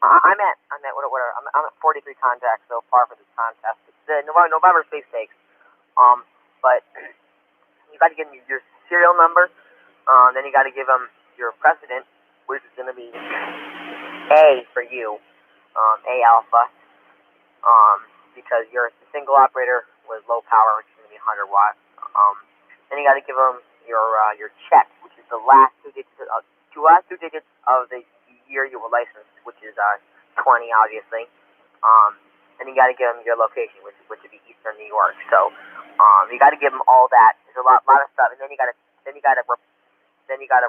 I'm at 43 contacts so far for this contest. It's the November sweepstakes. Um, but you got to give them your serial number. Then you got to give them your precedent, which is going to be A for you, A alpha, because you're a single operator with low power, which is going to be 100 watts. Then you got to give them your check, which is the last two digits of the year you were licensed, which is 20, obviously. Then you got to give them your location, which would be Eastern New York. So you got to give them all that. There's a lot of stuff, and then you got to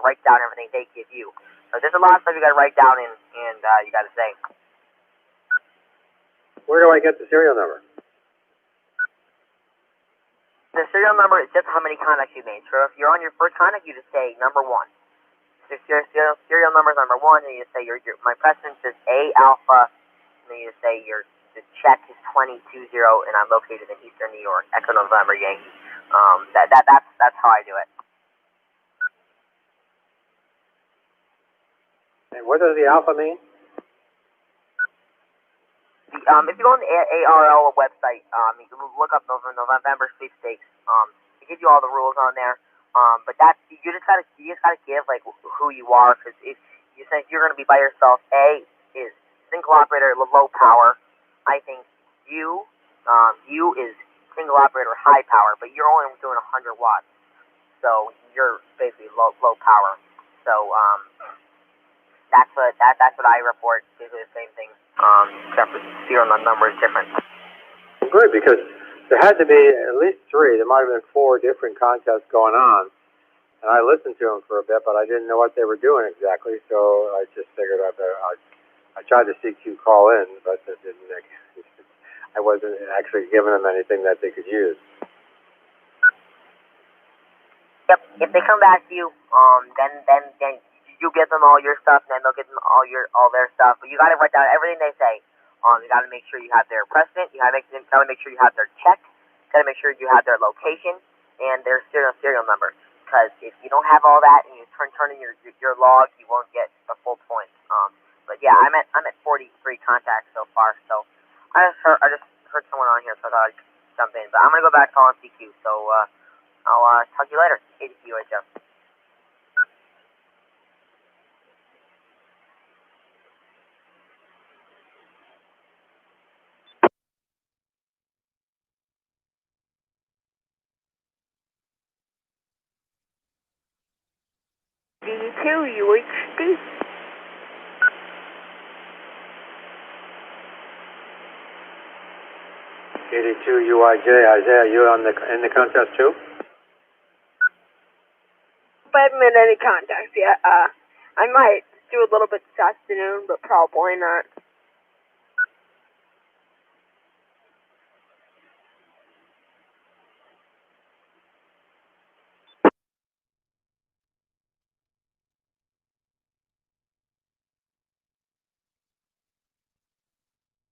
write down everything they give you. So there's a lot of stuff you got to write down, and you got to say. Where do I get the serial number? The serial number is just how many contacts you made. So if you're on your first contact, you just say number one. So if your serial number is number one, then you just say my precedence is A alpha, and then you just say the check is 220, and I'm located in Eastern New York, Echo November Yankee. That's how I do it. And what does the alpha mean? If you go on the ARL website, you can look up November sweepstakes. It gives you all the rules on there. But you just gotta give like who you are, because if you say you're gonna be by yourself, A is single operator low power. I think U is single operator high power, but you're only doing 100 watts, so you're basically low power. So that's what I report. Basically the same thing. Except for serial number is different. Good, because there had to be at least three. There might have been four different contests going on, and I listened to them for a bit, but I didn't know what they were doing exactly. So I just figured I tried to CQ call in, but it didn't. I wasn't actually giving them anything that they could use. Yep. If they come back to you, then you give them all your stuff, and then they'll give them all their stuff. But you got to write down everything they say. You got to make sure you have their precedent. You got to make sure you have their check. You got to make sure you have their location and their serial number. Because if you don't have all that and you turn in your log, you won't get the full points. But yeah, I'm at 43 contacts so far. So I just heard someone on here, so I thought I'd jump in. But I'm gonna go back to on CQ. So I'll talk to you later. ADQ, D2 UHD. KD2 UIJ, Isaiah, you in the contest too? I haven't made any contacts yet. I might do a little bit this afternoon, but probably not.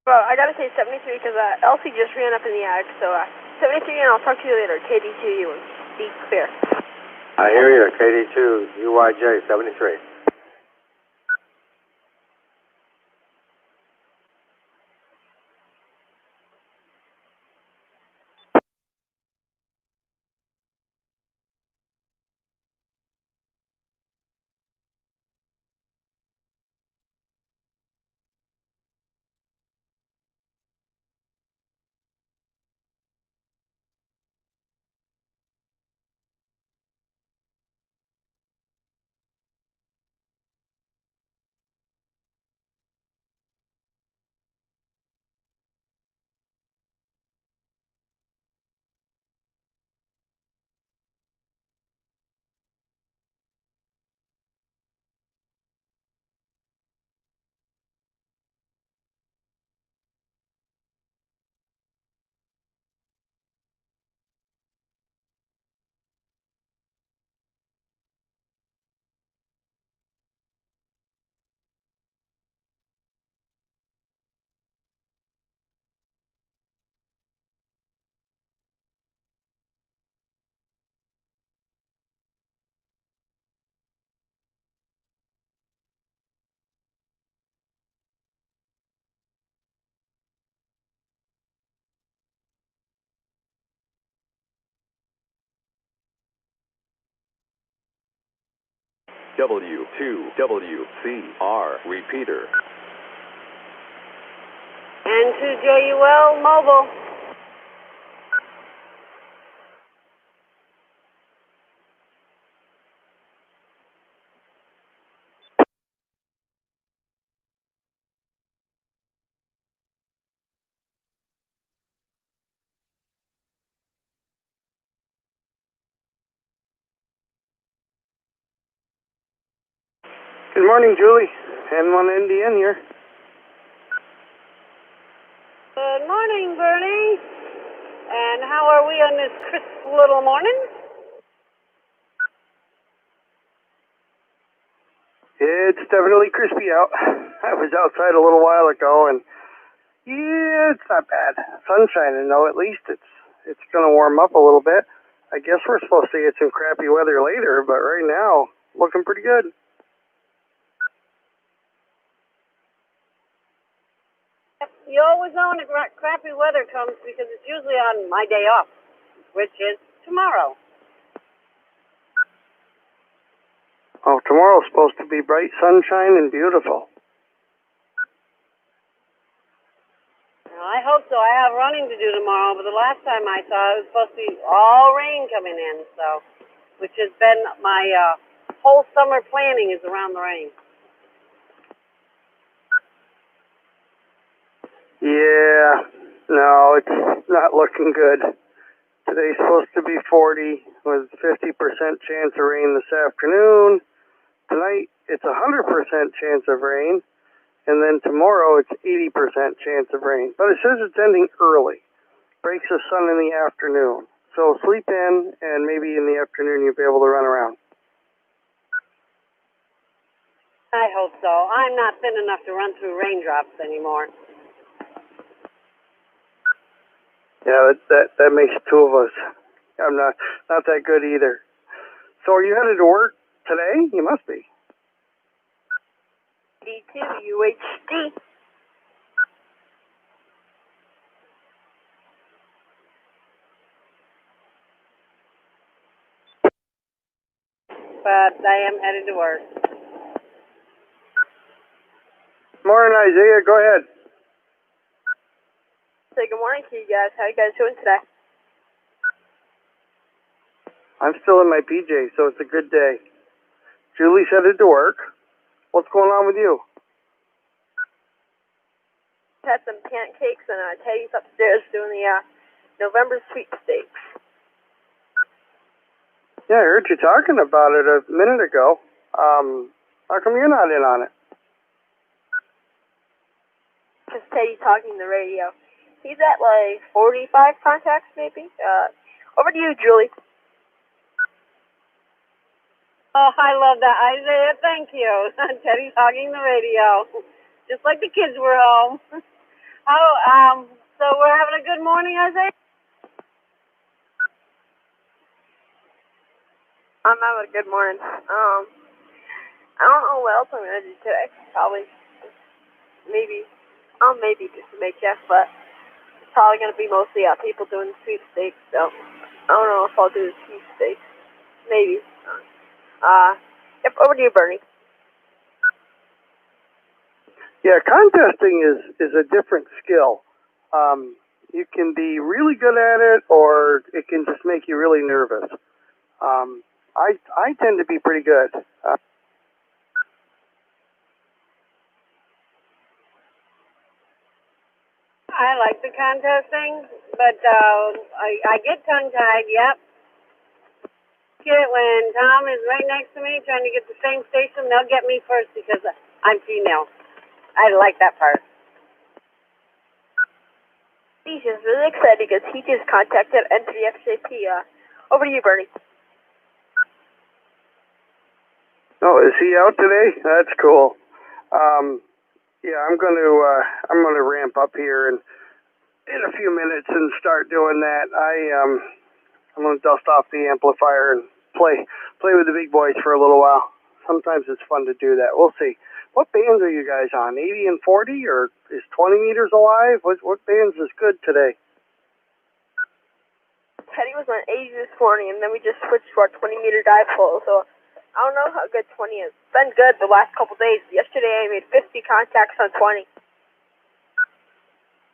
Well, I gotta say 73 because Elsie just ran up in the attic, so 73, and I'll talk to you later. KD2U and be clear. I hear you, KD2 UIJ 73. W2WCR repeater. N2JUL mobile. Good morning, Julie. N1 NDN here. Good morning, Bernie. And how are we on this crisp little morning? It's definitely crispy out. I was outside a little while ago, and yeah, it's not bad. Sun's shining, though. At least it's going to warm up a little bit. I guess we're supposed to get some crappy weather later, but right now, looking pretty good. You always know when the crappy weather comes because it's usually on my day off, which is tomorrow. Oh, tomorrow's supposed to be bright sunshine and beautiful. Well, I hope so. I have running to do tomorrow, but the last time I saw it was supposed to be all rain coming in, so, which has been my whole summer planning is around the rain. Yeah, no, it's not looking good. Today's supposed to be 40 with 50% chance of rain this afternoon. Tonight, it's 100% chance of rain. And then tomorrow, it's 80% chance of rain. But it says it's ending early. Breaks the sun in the afternoon. So sleep in, and maybe in the afternoon you'll be able to run around. I hope so. I'm not thin enough to run through raindrops anymore. Yeah, that makes two of us. I'm not that good either. So are you headed to work today? You must be. D2 UHD. But I am headed to work. Morning, Isaiah. Go ahead. Say good morning to you guys. How you guys doing today? I'm still in my PJ, so it's a good day. Julie's headed to work. What's going on with you? Had some pancakes and Teddy's upstairs doing the November sweepstakes. Yeah, I heard you talking about it a minute ago. How come you're not in on it? Just Teddy talking the radio. He's at like 45 contacts, maybe. Over to you, Julie. Oh, I love that, Isaiah. Thank you. Teddy's hogging the radio, just like the kids were home. So we're having a good morning, Isaiah? I'm having a good morning. I don't know what else I'm gonna do today. Probably, maybe just to make yes, but it's probably gonna be mostly people doing the sweepstakes. So I don't know if I'll do the sweepstakes. Maybe. Over to you, Bernie. Yeah, contesting is a different skill. You can be really good at it, or it can just make you really nervous. I tend to be pretty good. I like the contesting, but I get tongue-tied, yep. Get when Tom is right next to me trying to get the same station, they'll get me first because I'm female. I like that part. He's just really excited because he just contacted N3FJP. Over to you, Bernie. Oh, is he out today? That's cool. Yeah, I'm gonna ramp up here in a few minutes and start doing that. I'm gonna dust off the amplifier and play with the big boys for a little while. Sometimes it's fun to do that. We'll see. What bands are you guys on? 80 and 40, or is 20 meters alive? What bands is good today? Teddy was on 80 this morning, and then we just switched to our 20-meter dipole. So I don't know how good 20 is. It's been good the last couple days. Yesterday I made 50 contacts on 20.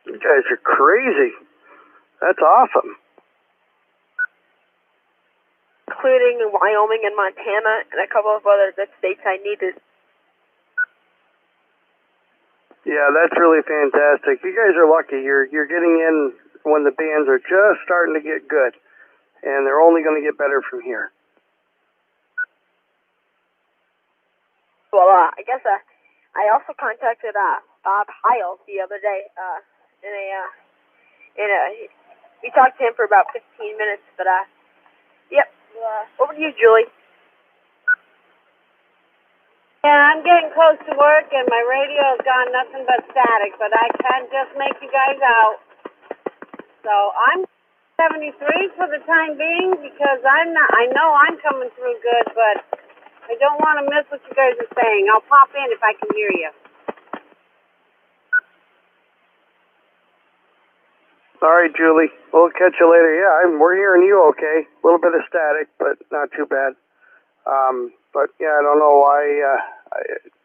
You guys are crazy. That's awesome. Including in Wyoming and Montana and a couple of other good states I needed. Yeah, that's really fantastic. You guys are lucky. You're getting in when the bands are just starting to get good, and they're only going to get better from here. Well, I guess I also contacted Bob Heil the other day. We talked to him for about 15 minutes. But yep. Over to you, Julie. Yeah, I'm getting close to work, and my radio's gone nothing but static, but I can just make you guys out. So I'm 73 for the time being because I know I'm coming through good, but I don't want to miss what you guys are saying. I'll pop in if I can hear you. All right, Julie. We'll catch you later. Yeah, we're hearing you okay. A little bit of static, but not too bad. But yeah, I don't know why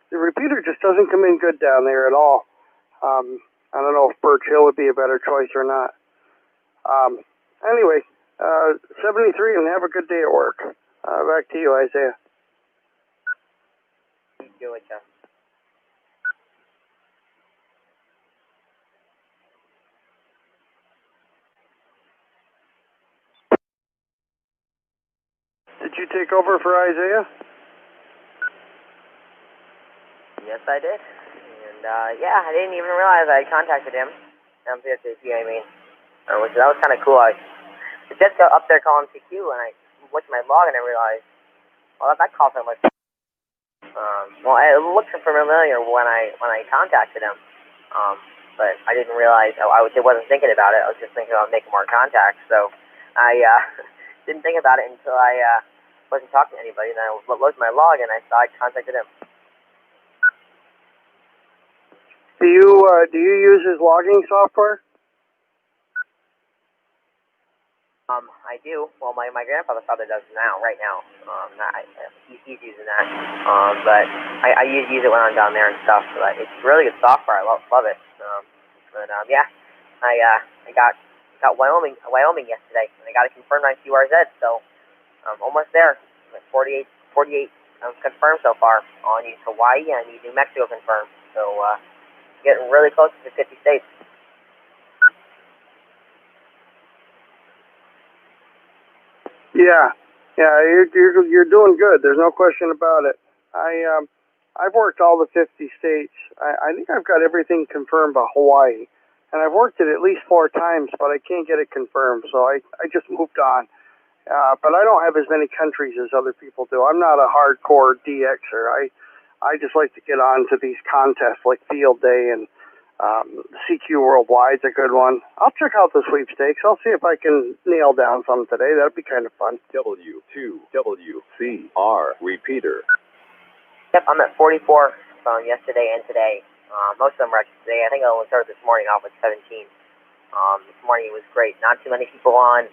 the repeater just doesn't come in good down there at all. I don't know if Birch Hill would be a better choice or not. Anyway, 73 and have a good day at work. Back to you, Isaiah. You do it, Jeff. Did you take over for Isaiah? Yes, I did. And, yeah, I didn't even realize I contacted him. CQ, I mean. That was kind of cool. I just got up there calling CQ, and I went to my log, and I realized, well, that call sounded like... well, it looked familiar when I contacted him. But I didn't realize, I wasn't thinking about it. I was just thinking about making more contacts. So I didn't think about it until I wasn't talking to anybody. And I looked at my log, and I saw I contacted him. Do you use his logging software? I do. Well, my grandfather does right now. He's using that. But I use it when I'm down there and stuff. But it's really good software. I love it. Yeah, I got Wyoming yesterday, and I got it confirmed on QRZ. So almost there. I'm at 48 confirmed so far. I need Hawaii and I need New Mexico confirmed. So getting really close to 50 states. Yeah, you're doing good. There's no question about it. I've worked all the 50 states. I think I've got everything confirmed but Hawaii, and I've worked it at least 4 times, but I can't get it confirmed. So I just moved on. But I don't have as many countries as other people do. I'm not a hardcore DXer. I just like to get on to these contests like Field Day and CQ Worldwide's a good one. I'll check out the sweepstakes. I'll see if I can nail down some today. That'd be kind of fun. W2WCR repeater. Yep, I'm at 44 from yesterday and today. Most of them are actually today. I think I only started this morning off with 17. This morning it was great. Not too many people on,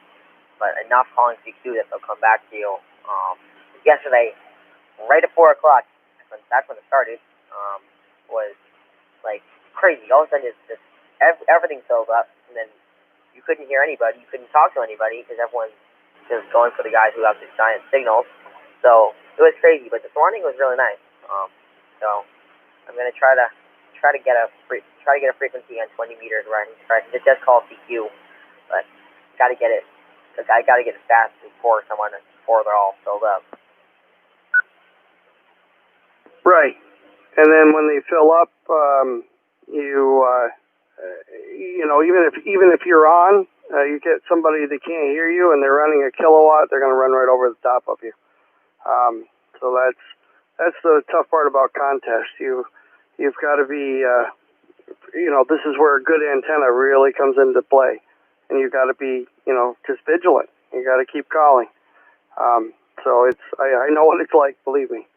but enough calling CQ that they'll come back to you. Yesterday, right at 4 o'clock, that's when it started, was like crazy. All of a sudden, just everything filled up, and then you couldn't hear anybody. You couldn't talk to anybody because everyone's just going for the guys who have these giant signals. So it was crazy. But this morning was really nice. So I'm gonna try to get a frequency on 20 meters where I can just call CQ, but gotta get it. I gotta get it fast before they're all filled up. Right, and then when they fill up, even if you're on, you get somebody that can't hear you and they're running a kilowatt, they're going to run right over the top of you. So that's the tough part about contests. You've got to be, this is where a good antenna really comes into play, and you've got to be, just vigilant. You got to keep calling. So I know what it's like, believe me.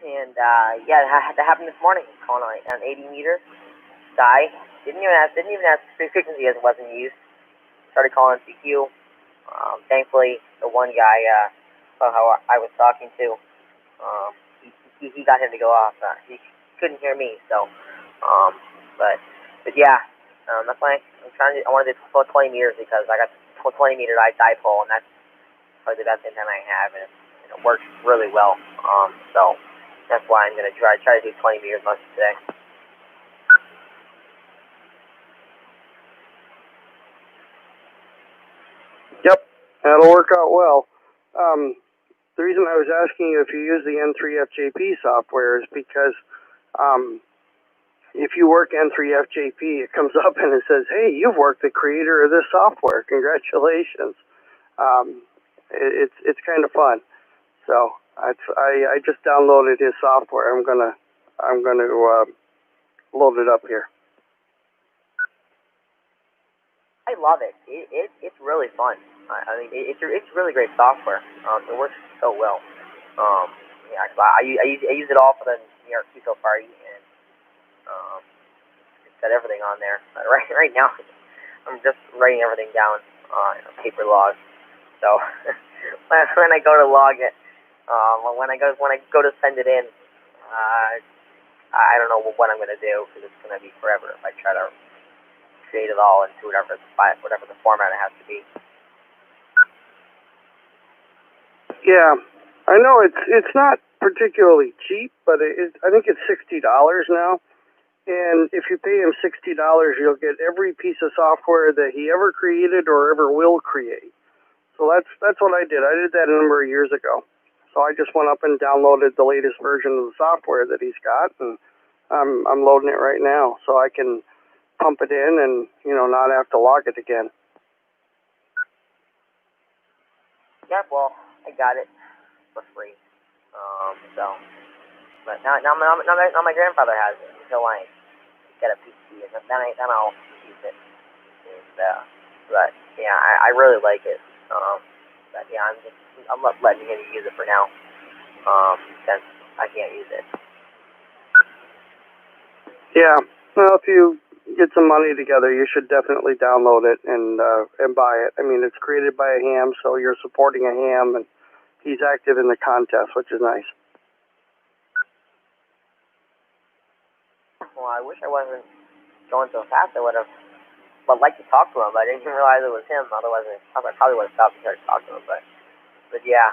And yeah, that happened this morning. Calling on 80 meters. Sky didn't even have frequency as it wasn't used. Started calling CQ. Thankfully, the one guy saw how I was talking to. He got him to go off. He couldn't hear me, so. But yeah, that's why I wanted to do 20 meters because I got 20 meter dipole, and that's probably the best antenna I have, and it works really well. So that's why I'm gonna try to do 20 meters most of today. Yep, that'll work out well. The reason I was asking you if you use the N3FJP software is because if you work N3FJP, it comes up and it says, "Hey, you've worked the creator of this software. Congratulations!" It's kind of fun. So I just downloaded his software. I'm gonna load it up here. I love it. It's really fun. I mean, it's really great software. It works so well. Yeah, so I use it all for the New York QSO party, and it's got everything on there. But right now, I'm just writing everything down in a paper log. So when I go to log it, when I go to send it in, I don't know what I'm gonna do because it's gonna be forever if I try to create it all into whatever the format it has to be. Yeah, I know it's not particularly cheap, but I think it's $60 now. And if you pay him $60, you'll get every piece of software that he ever created or ever will create. So that's what I did. I did that a number of years ago. So I just went up and downloaded the latest version of the software that he's got, and I'm loading it right now, so I can pump it in and not have to log it again. Yeah, well, I got it for free. But now my grandfather has it until I get a PC, and then I'll use it. And, but yeah, I really like it. But yeah, I'm letting him use it for now. Since I can't use it. Yeah. Well, if you get some money together, you should definitely download it and buy it. I mean, it's created by a ham, so you're supporting a ham, and he's active in the contest, which is nice. Well, I wish I wasn't going so fast. I would have liked to talk to him, but I didn't realize it was him. Otherwise, I probably would have stopped and started talking to him. But yeah,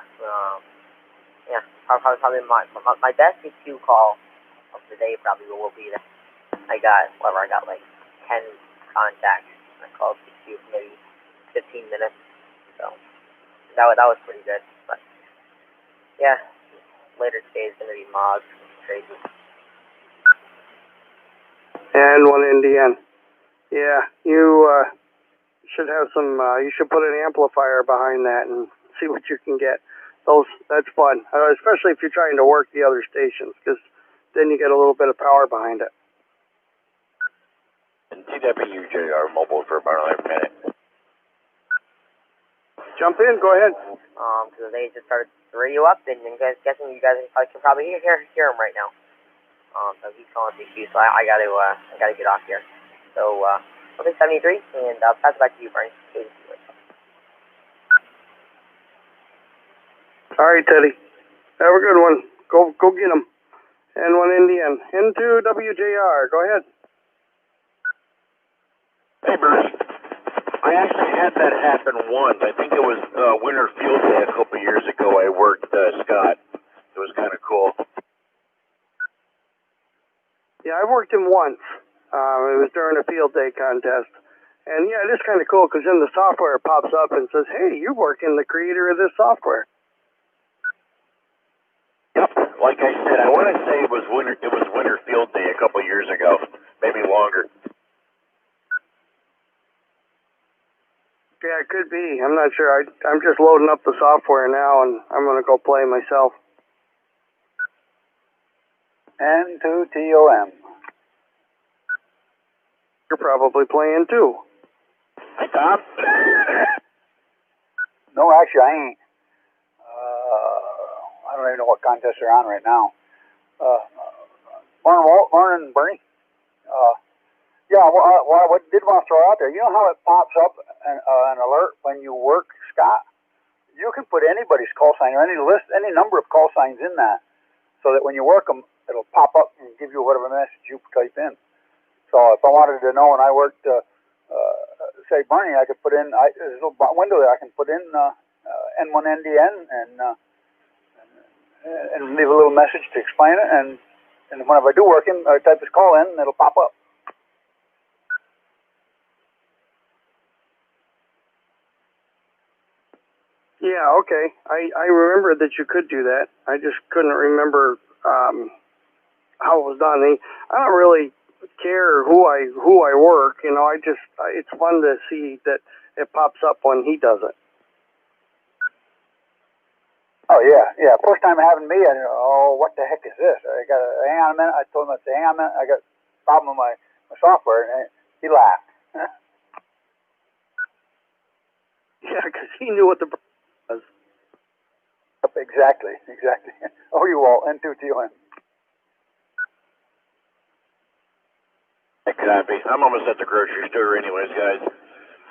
probably my best EQ call of the day probably will be that I got like 10 contacts. I called EQ for maybe 15 minutes. So that was pretty good. But yeah, later today is gonna be mods. Crazy. And one Indian. Yeah, you should have some. You should put an amplifier behind that and see what you can get. That's fun, especially if you're trying to work the other stations, because then you get a little bit of power behind it. And TWJR mobile for about another minute. Jump in. Go ahead. Because they just started the radio up, and you guys can probably hear him right now. So he's calling DQ, so I gotta get off here. So, okay, 73, and I'll pass it back to you, Bernie. All right, Teddy. Have a good one. Go get him. And one Indian. Into WJR. Go ahead. Hey, Bernie. I actually had that happen once. I think it was Winter Field Day a couple years ago. I worked Scott. It was kind of cool. Yeah, I've worked him once. It was during a field day contest. And yeah, it is kind of cool because then the software pops up and says, "Hey, you're working the creator of this software." Yep. Like I said, I want to say it was Winter Field Day a couple years ago, maybe longer. Yeah, it could be. I'm not sure. I'm just loading up the software now, and I'm going to go play myself. N2TOM. You're probably playing too. Hi, Tom. No, actually, I ain't. I don't even know what contest they're on right now. Morning, Bernie. Yeah, what I did want to throw out there, you know how it pops up an alert when you work, Scott? you can put anybody's call sign or any list, any number of call signs in that, so that when you work them, it'll pop up and give you whatever message you type in. So if I wanted to know when I worked, say Bernie, I could put in there's a little window there. I can put in N1NDN and leave a little message to explain it. And whenever I do work in, I type this call in, and it'll pop up. Yeah, okay. I remember that you could do that. I just couldn't remember how it was done. I don't really care who I work. You know, it's fun to see that it pops up when he does it. Oh yeah. First time having me, I said, oh, what the heck is this? I got to hang on a minute. I told him to hang on a minute. I got a problem with my software, and he laughed. Yeah, because he knew what the was. Exactly. Oh, you all N2TON. Exactly. I'm almost at the grocery store anyways, guys.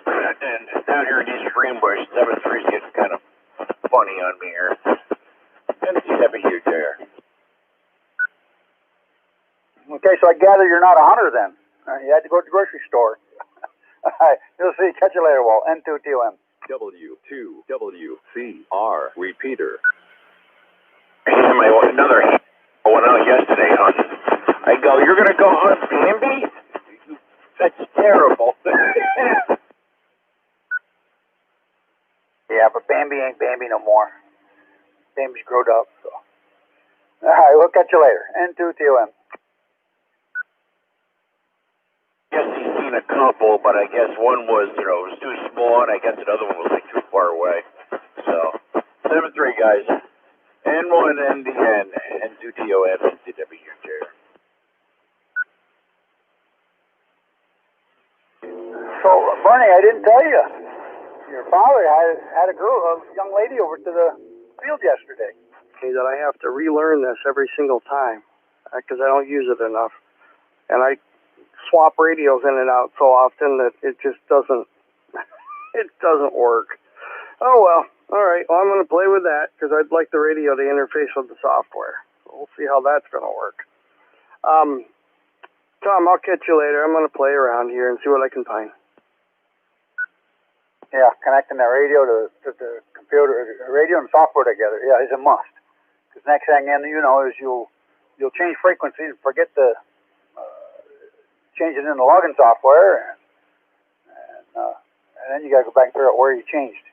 And down here in East Greenbush, 7-3 is getting kind of funny on me here. And it's heavy huge there. Okay, so I gather you're not a hunter then. You had to go to the grocery store. All right, you'll see. Catch you later, Walt. N2TOM. W2WCR repeater. Another went out yesterday hunting. I go, you're going to go hunt Bambi? That's terrible. Yeah, but Bambi ain't Bambi no more. Bambi's growed up, so. All right, we'll catch you later. N2TOM. I guess he's seen a couple, but I guess one was, it was too small, and I guess another one was like too far away. So, 7-3 guys. N1NDN, N2TOM, NCWJ. So, Bernie, I didn't tell you. Your father had a young lady over to the field yesterday. Okay, that I have to relearn this every single time because I don't use it enough, and I swap radios in and out so often that it just doesn't work. Oh well. All right. Well, I'm going to play with that because I'd like the radio to interface with the software. We'll see how that's going to work. Tom, I'll catch you later. I'm going to play around here and see what I can find. Yeah, connecting the radio to the computer, radio and software together, yeah, is a must. Because next thing you know is you'll change frequencies, forget to change it in the login software, and then you got to go back and figure out where you changed.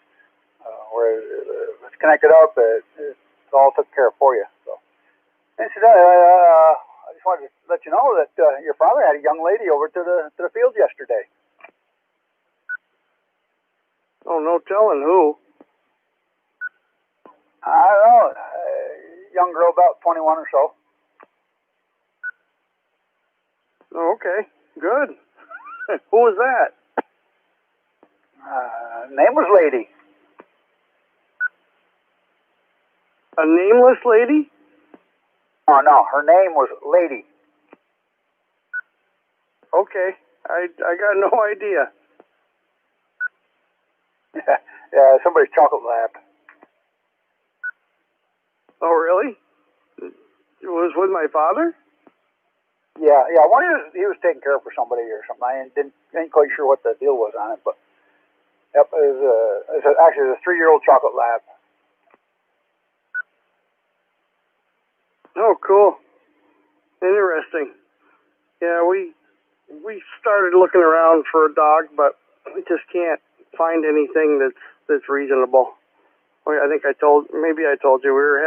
Where it's connected up, it's all took care of for you. So, incidentally, I just wanted to let you know that your father had a young lady over to the field yesterday. Oh, no telling who. I don't know, young girl about 21 or so. Oh, okay, good. Who was that? Name was Lady. A nameless lady? Oh no, her name was Lady. Okay, I got no idea. Yeah, somebody's chocolate lab. Oh, really? It was with my father? Yeah. One he was taking care of for somebody or something. I ain't quite sure what the deal was on it, but yep, actually it was a 3-year-old chocolate lab. Oh, cool. Interesting. Yeah, we started looking around for a dog, but we just can't find anything that's reasonable. I think I told you we were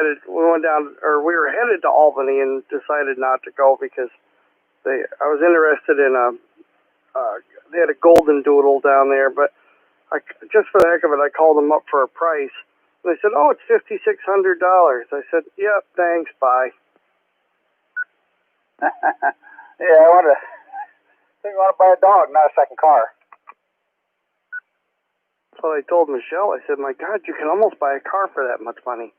headed to Albany and decided not to go because I was interested in they had a golden doodle down there, but just for the heck of it, I called them up for a price. They said, "Oh, it's $5,600." I said, "Yep, thanks, bye." Yeah, I want to buy a dog, not a second car. So I told Michelle, I said, "My God, you can almost buy a car for that much money."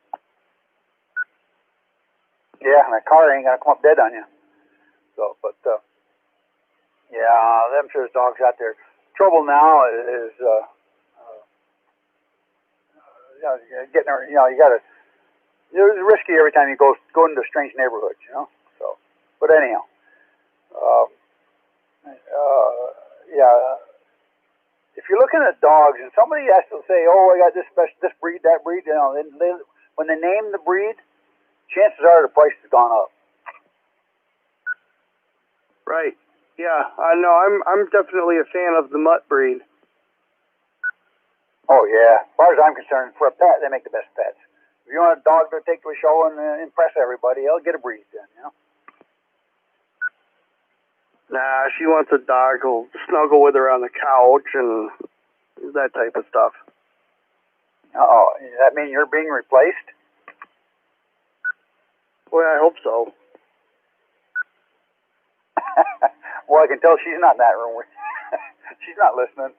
Yeah, and a car ain't gonna come up dead on you. So, but yeah, I'm sure there's dogs out there. Trouble now is getting her, you got to. It's risky every time you go into strange neighborhoods, So, but anyhow, yeah. If you're looking at dogs and somebody has to say, "Oh, I got this breed, that breed," when they name the breed, chances are the price has gone up. Right. Yeah, I know. I'm definitely a fan of the mutt breed. Oh yeah. As far as I'm concerned, for a pet, they make the best pets. If you want a dog to take to a show and impress everybody, I'll get a breed then, Nah, she wants a dog who'll snuggle with her on the couch and that type of stuff. Oh, does that mean you're being replaced? Well, I hope so. Well, I can tell she's not in that room. She's not listening.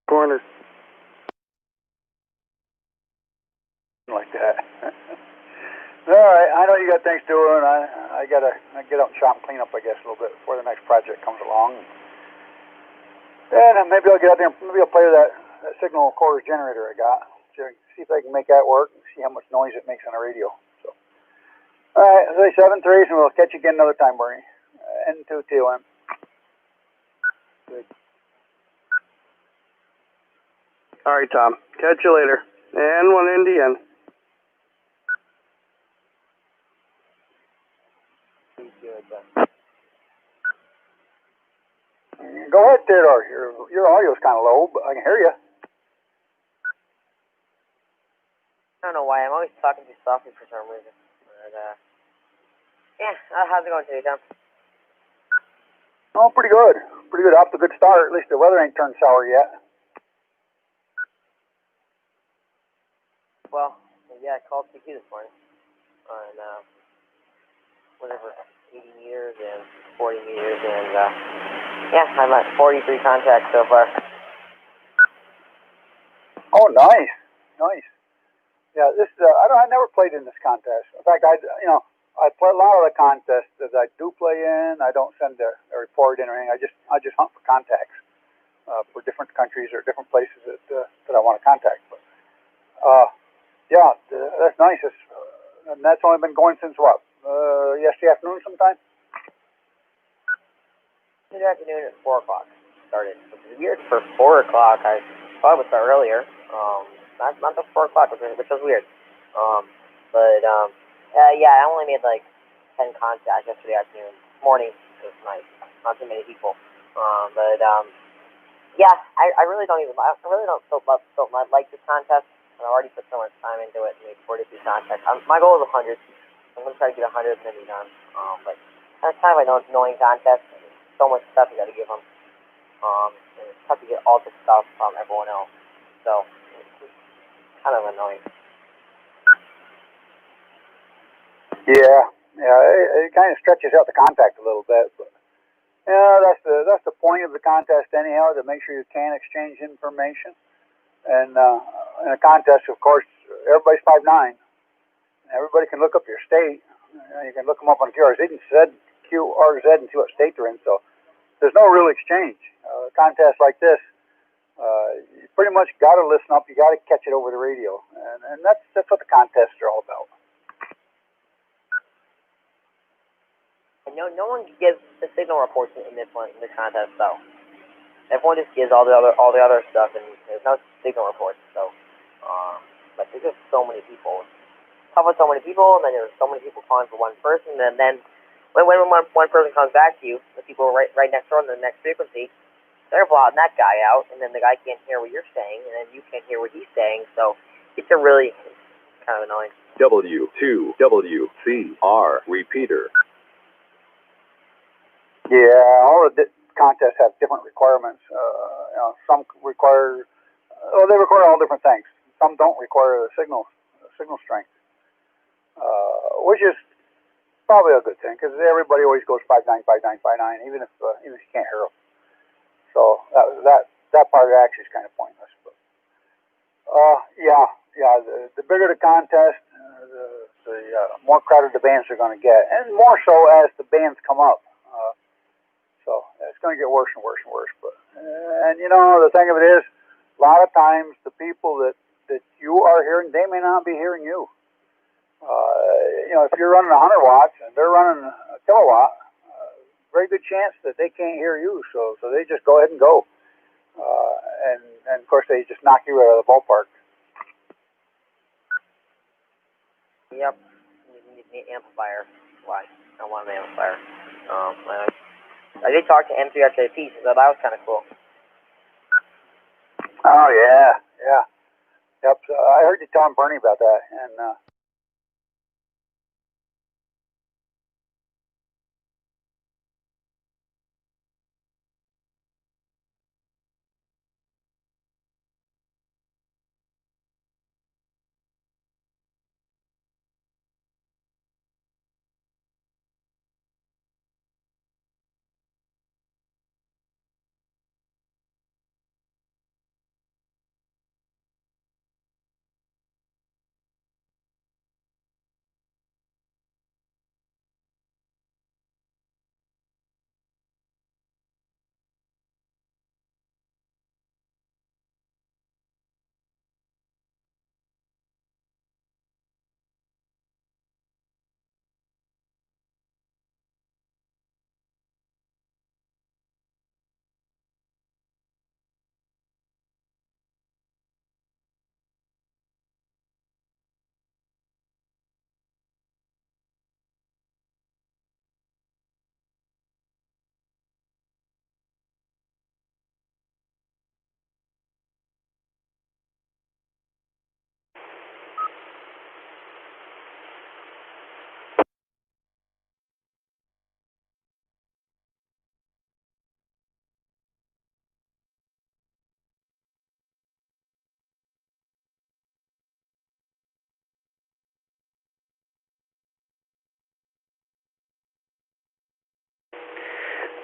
Corner. Like that. All right, I know you got things doing. I gotta get out and shop and clean up, I guess, a little bit before the next project comes along. And maybe I'll get out there and maybe I'll play with that signal quarters generator I got. See if I can make that work and see how much noise it makes on the radio. So, all right, say 7-3, and we'll catch you again another time, Bernie. N2TOM. Good. All right, Tom. Catch you later. And one Indian. Go ahead, Theodore. Your audio's kind of low, but I can hear you. I don't know why. I'm always talking too softly for some reason. But, yeah, how's it going today, Tom? Oh, pretty good. Pretty good. Off to a good start. At least the weather ain't turned sour yet. Well, yeah, I called CQ this morning on, whatever, 80 meters and 40 meters, and, yeah, I'm at 43 contacts so far. Oh, nice. Nice. Yeah, this I never played in this contest. In fact, I play a lot of the contests that I do play in. I don't send a report in or anything. I just hunt for contacts for different countries or different places that I want to contact. But yeah, that's nice. And that's only been going since what? Yesterday afternoon sometime. Yesterday afternoon at 4 o'clock started, which is weird for 4 o'clock. I thought it would start earlier. Not the 4 o'clock, which was weird. Yeah, I only made like 10 contacts yesterday afternoon. Morning it was nice. Not too many people. Yeah, I really don't like this contest. I already put so much time into it and made 42 contacts. My goal is 100. I'm gonna try to get 100 and then be done. But that's kind of an annoying contest. There's so much stuff you got to give them. And it's tough to get all the stuff from everyone else. So it's kind of annoying. Yeah, it kind of stretches out the contact a little bit, but yeah, that's the point of the contest anyhow, to make sure you can exchange information. And in a contest, of course, everybody's 5'9". Everybody can look up your state. You can look them up on QRZ and see what state they're in. So there's no real exchange. A contest like this, you pretty much got to listen up. You got to catch it over the radio, and that's what the contests are all about. And no one gives the signal reports in this contest, though. Everyone just gives all the other stuff, and there's no signal reports. So, but there's just so many people. Tough with so many people, and then there's so many people calling for one person, and then when one person comes back to you, the people right next door on the next frequency, they're blotting that guy out, and then the guy can't hear what you're saying, and then you can't hear what he's saying. So it's kind of annoying. W2WCR repeater. Yeah, all the contests have different requirements. Some require, they require all different things. Some don't require the signal strength, which is probably a good thing, because everybody always goes 5'9", 5'9", 5'9", even if you can't hear them. So that part actually is kind of pointless. But yeah, the bigger the contest, more crowded the bands are going to get, and more so as the bands come up. So it's going to get worse and worse and worse. But and you know, the thing of it is, a lot of times the people that you are hearing, they may not be hearing you. You know, if you're running 100 watts and they're running a kilowatt, very good chance that they can't hear you. So they just go ahead and go, and of course they just knock you out of the ballpark. Yep. You need an amplifier. Why? I want an amplifier. I did talk to M3XAP, so that was kind of cool. Oh yeah, yeah, yep. I heard you telling Bernie about that, and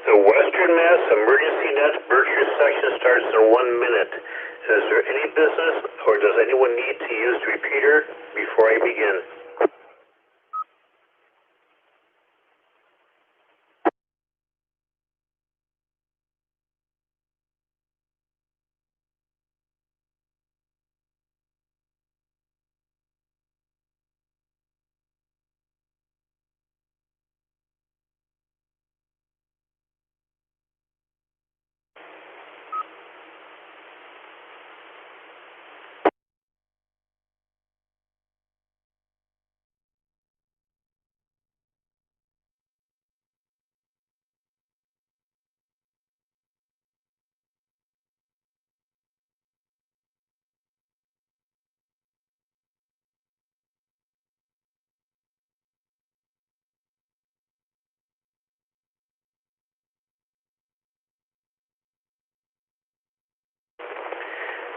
The Western Mass Emergency Net Berkshire section starts in 1 minute. Is there any business or does anyone need to use the repeater before I begin?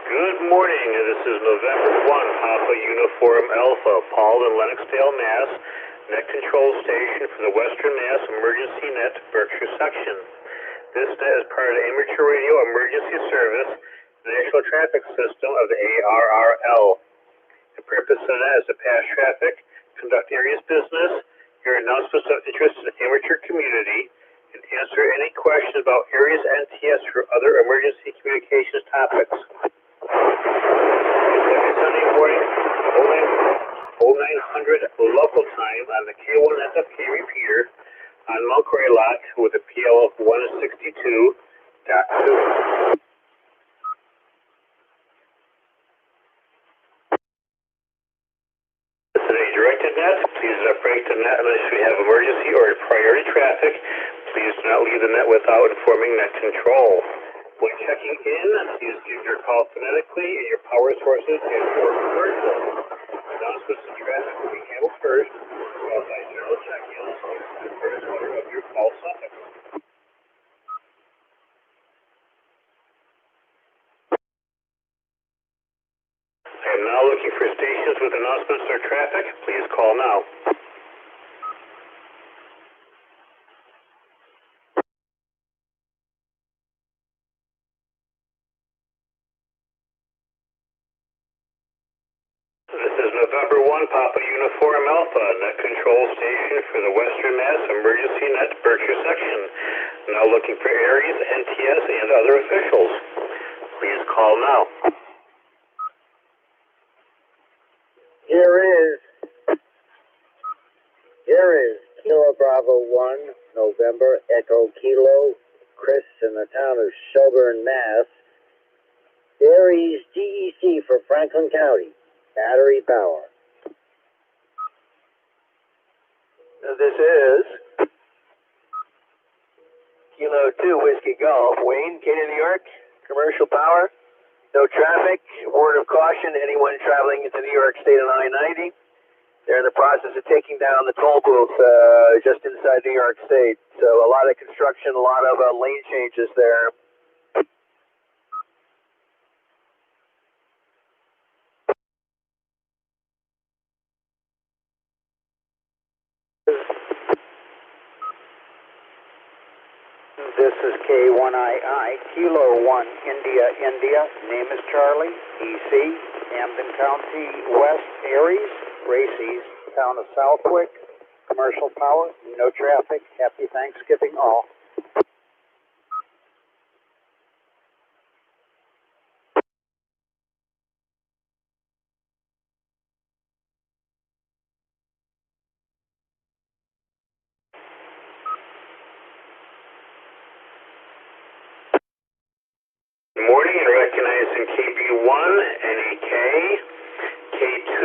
Good morning, this is November 1, Papa Uniform Alpha, Paul in Lennoxdale, Mass. Net control station for the Western Mass Emergency Net Berkshire section. This net is part of the Amateur Radio Emergency Service National Traffic System of the ARRL. The purpose of that is to pass traffic, conduct area's business, hear announcements of interest in the amateur community, and answer any questions about area's NTS or other emergency communications topics. Every Sunday morning, 0900 local time on the K1 SFK repeater on Mount Corey lot with a PL of 162.2. Today directed net, please break the net unless you have emergency or priority traffic. Please do not leave the net without informing net control. When checking in, please give your call phonetically and your power sources and your commercial. Announcements and traffic will be handled first, followed by general check-ins and the first order of your call suffix. I am now looking for stations with announcements or traffic. Please call now. This This is November 1, Papa Uniform Alpha, net control station for the Western Mass Emergency Net Berkshire section. Now looking for Aries, NTS, and other officials. Please call now. Here is Kilo Bravo 1, November, Echo Kilo, Chris in the town of Shelburne, Mass. Aries DEC for Franklin County, battery power. This is Kilo 2 Whiskey Golf, Wayne, Canyon, New York, commercial power, no traffic, word of caution, anyone traveling into New York State on I-90. They're in the process of taking down the toll booth just inside New York State. So a lot of construction, a lot of lane changes there. This is K1II, Kilo 1, India, name is Charlie, EC, Camden County, West Aries, Races, town of Southwick, commercial power, no traffic, happy Thanksgiving all. Morning and recognizing KB1, NEK, K2,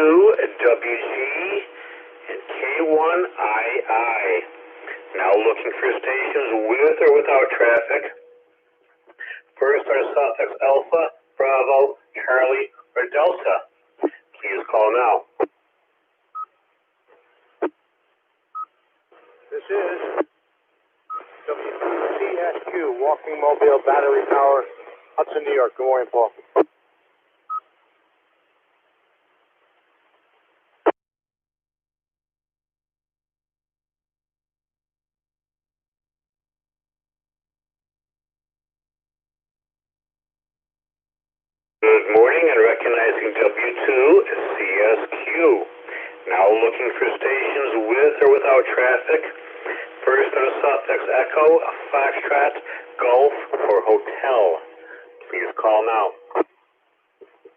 WG, and K1II. Now looking for stations with or without traffic. First are suffix Alpha, Bravo, Charlie, or Delta. Please call now. This is WCSQ, Walking Mobile Battery Power, Hudson, New York. Good morning, Paul. Good morning and recognizing W2 CSQ. Now looking for stations with or without traffic. First are suffix Echo, Foxtrot, Golf, or Hotel. Please call now.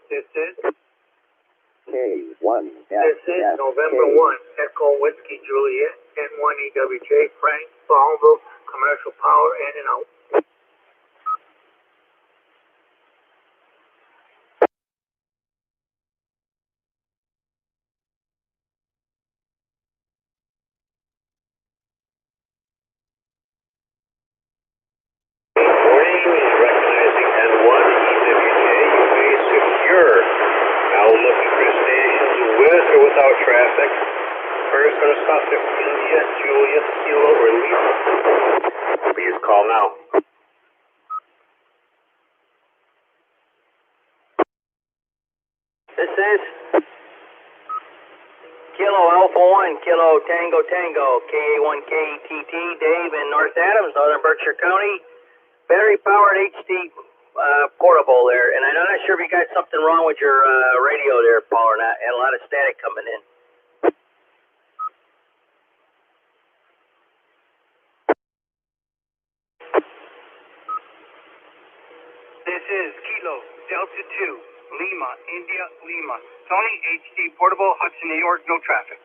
This is K1. This is November 1, Echo Whiskey Juliet, N1EWJ, Frank, Bonneville, commercial power, in and out. Morning, recognizing N1 EWJ, you may secure. Now looking for stations with or without traffic. First are suffix India, Juliet, Kilo, or Lima. Please call now. This is Kilo Alpha 1, Kilo Tango Tango, KA1KTT, Dave in North Adams, Northern Berkshire County. Battery powered HD portable there, and I'm not sure if you got something wrong with your radio there, Paul, or not. Had a lot of static coming in. This is Kilo Delta 2, Lima, India, Lima. Tony HD portable, Hudson, New York, no traffic.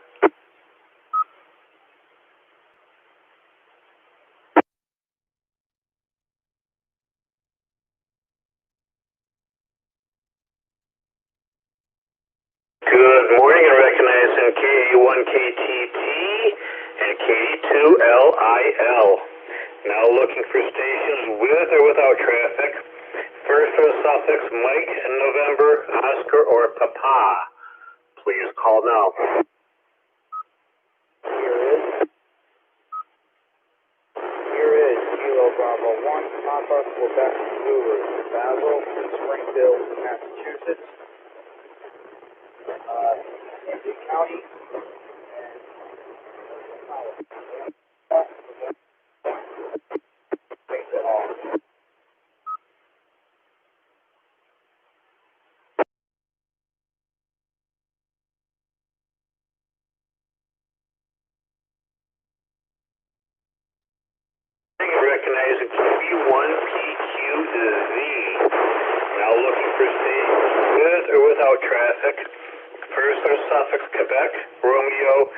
Good morning and recognizing KA1KTT and K2LIL. Now looking for stations with or without traffic. First are suffix Mike and November, Oscar, or Papa. Please call now. Here is Kilo Bravo 1, Papa, Quebec, Zulu, Basel, Springfield, Massachusetts, Camden County, recognizing QB1PQZ. Now looking for stations with or without traffic. First or suffix Quebec, Romeo,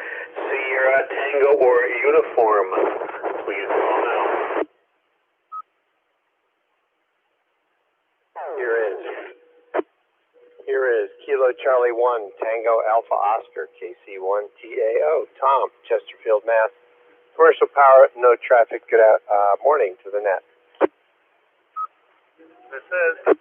Sierra, Tango, or Uniform. Please call now. Here is Kilo Charlie 1, Tango Alpha Oscar, KC1 TAO, Tom, Chesterfield, Mass. Commercial power, no traffic, good morning to the net. This is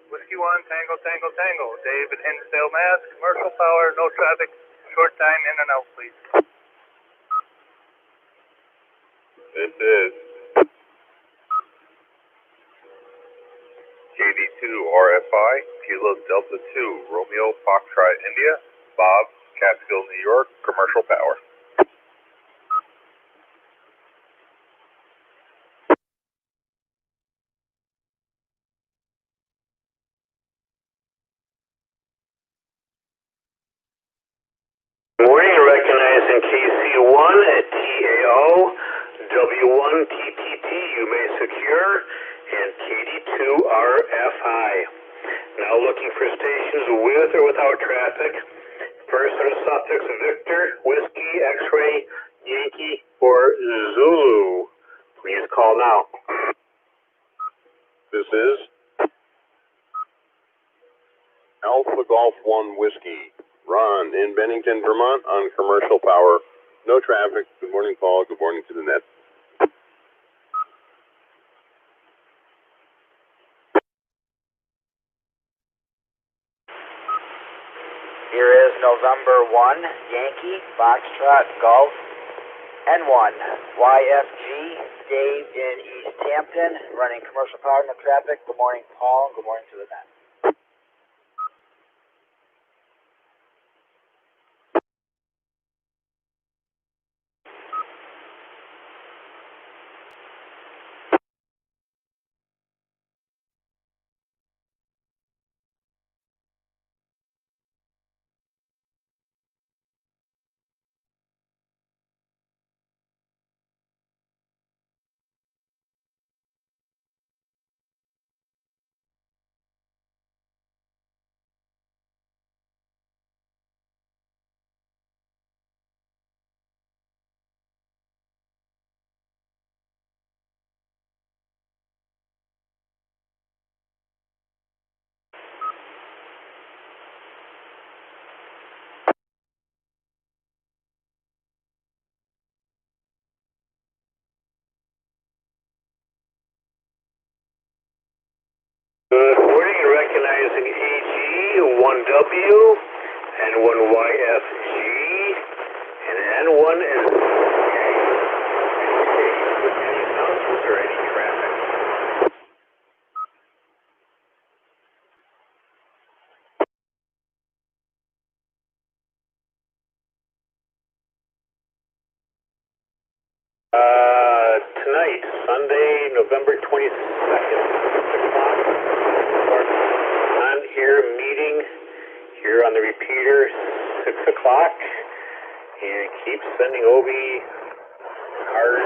Whiskey 1, Tango, Tango, Tango. David Hinsdale, Mass. Commercial power, no traffic, short time in and out, please. This is KD2 RFI, Kilo Delta 2, Romeo Foxtrot India, Bob, Catskill, New York, commercial power. Morning, recognizing KC1 at TAO, W1 TTT, you may secure, and KD2 RFI. Now looking for stations with or without traffic. First or suffix Victor, Whiskey, X-Ray, Yankee, or Zulu. Please call now. This is Alpha Golf 1 Whiskey, Ron in Bennington, Vermont on commercial power. No traffic. Good morning, Paul. Good morning to the net. Here is November 1, Yankee, Foxtrot, Golf, N1, YFG, Dave in East Hampton, running commercial power, no traffic. Good morning, Paul, and good morning to the net. Good morning, recognizing AG, 1W, N1 YFG, and N1 is any announcements or any traffic. Tonight, Sunday, November 22nd, 6 o'clock. On here, meeting here on the repeater, 6 o'clock. And keep sending Obi cards,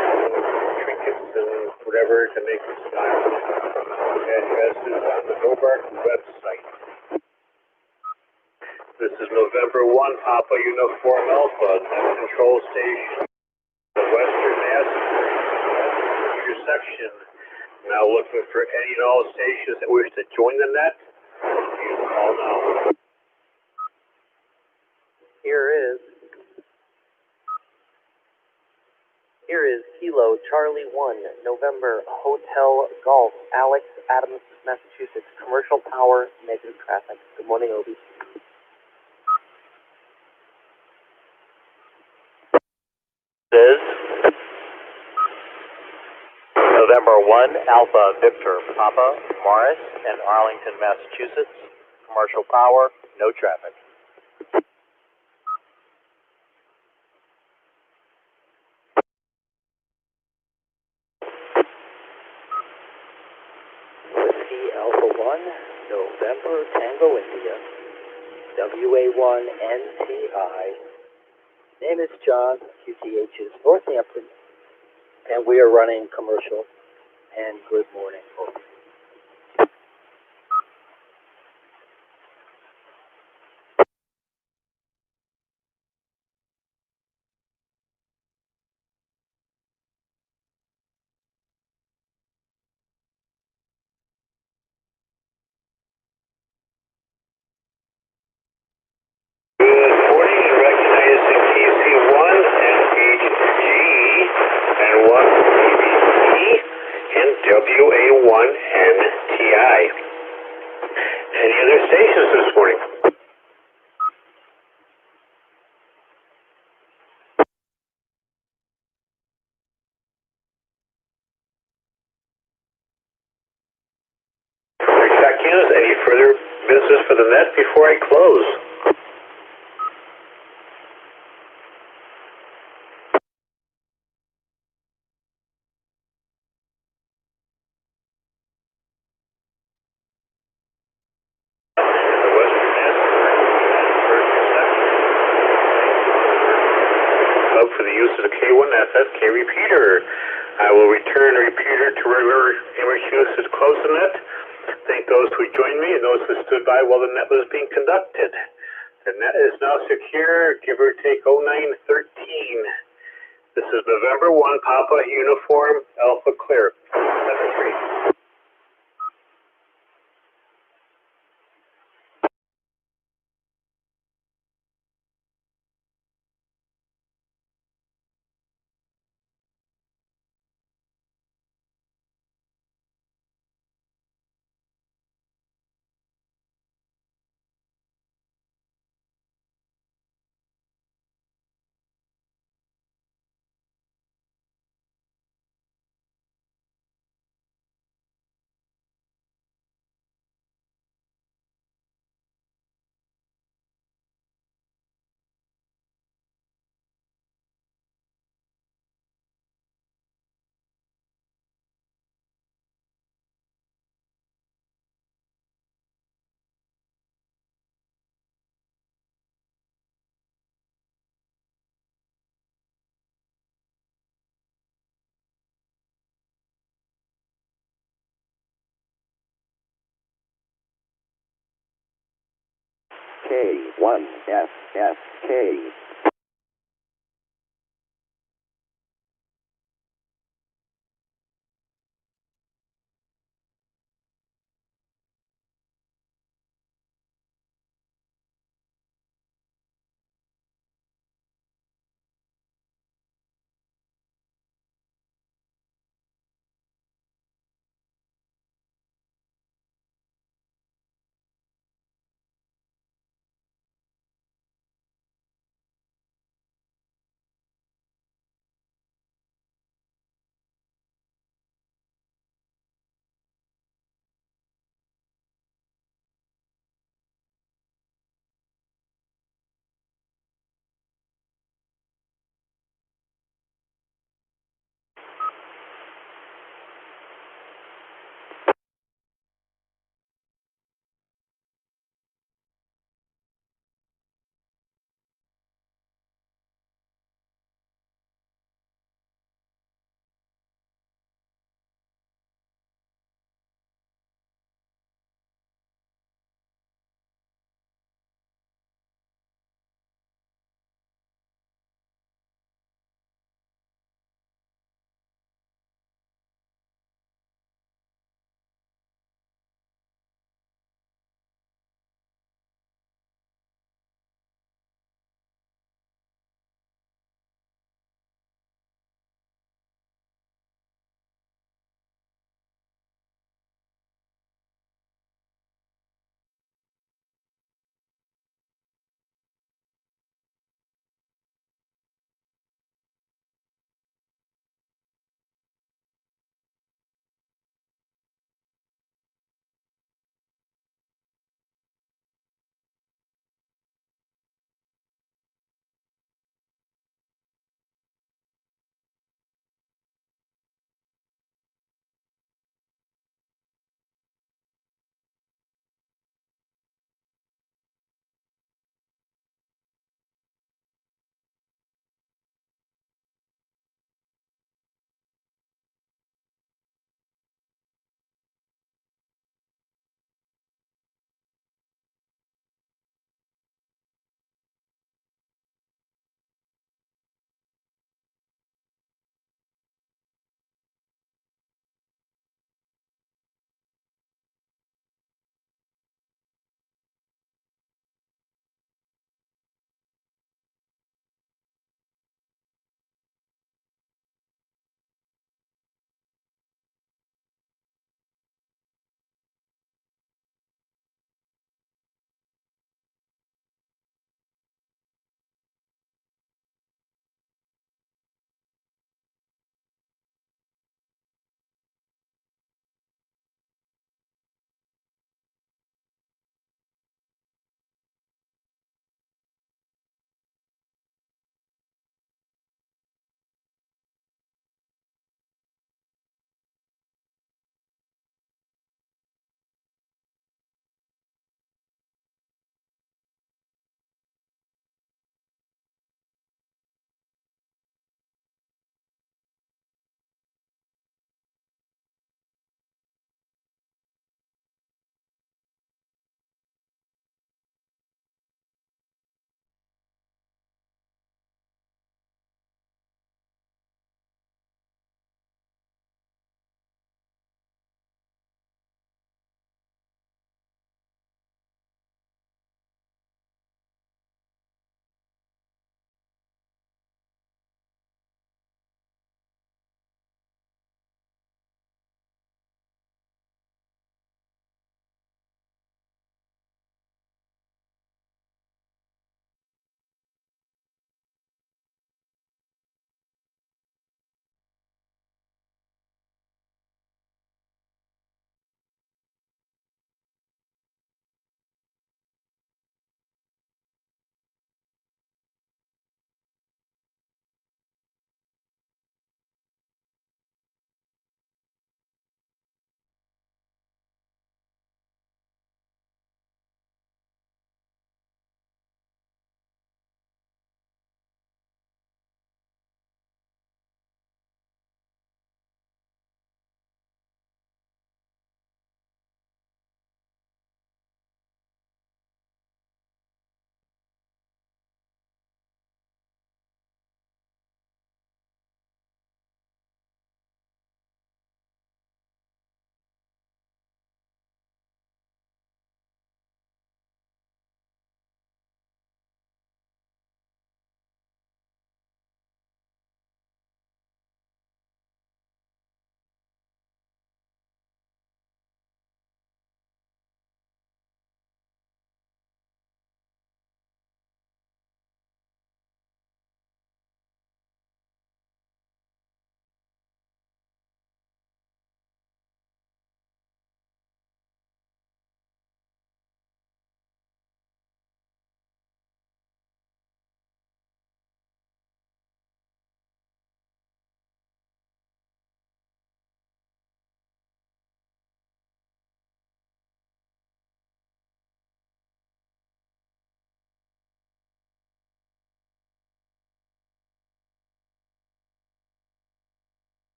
trinkets, and whatever to make you smile. The address is on the NOBRAK website. This is November 1, Papa Uniform Alpha, net control station, the Western Mass section. Now looking for any and all stations that wish to join the net. Please call now. Here is Kilo Charlie 1, November Hotel Golf, Alex, Adams, Massachusetts. Commercial power, negative traffic. Good morning, Obi. This is November 1, Alpha Victor Papa, Morris in Arlington, Massachusetts. Commercial power, no traffic. Whiskey Alpha 1, November Tango India, WA1 NTI. Name is John, QTH is Northampton, and we are running commercial. And good morning, folks. Good morning, and recognizing PC1 and HG and 1 BBC and WA1NTI. Any other stations this morning? Seconds, any further business for the net before I close? The Western Net Club for the use of the K1 FSK repeater. I will return the repeater to regular English usage close the net. Thank those who joined me and those who stood by while the net was being conducted. The net is now secure, give or take 0913. This is November 1, Papa Uniform, Alpha Clear. 7-3. K1FSK.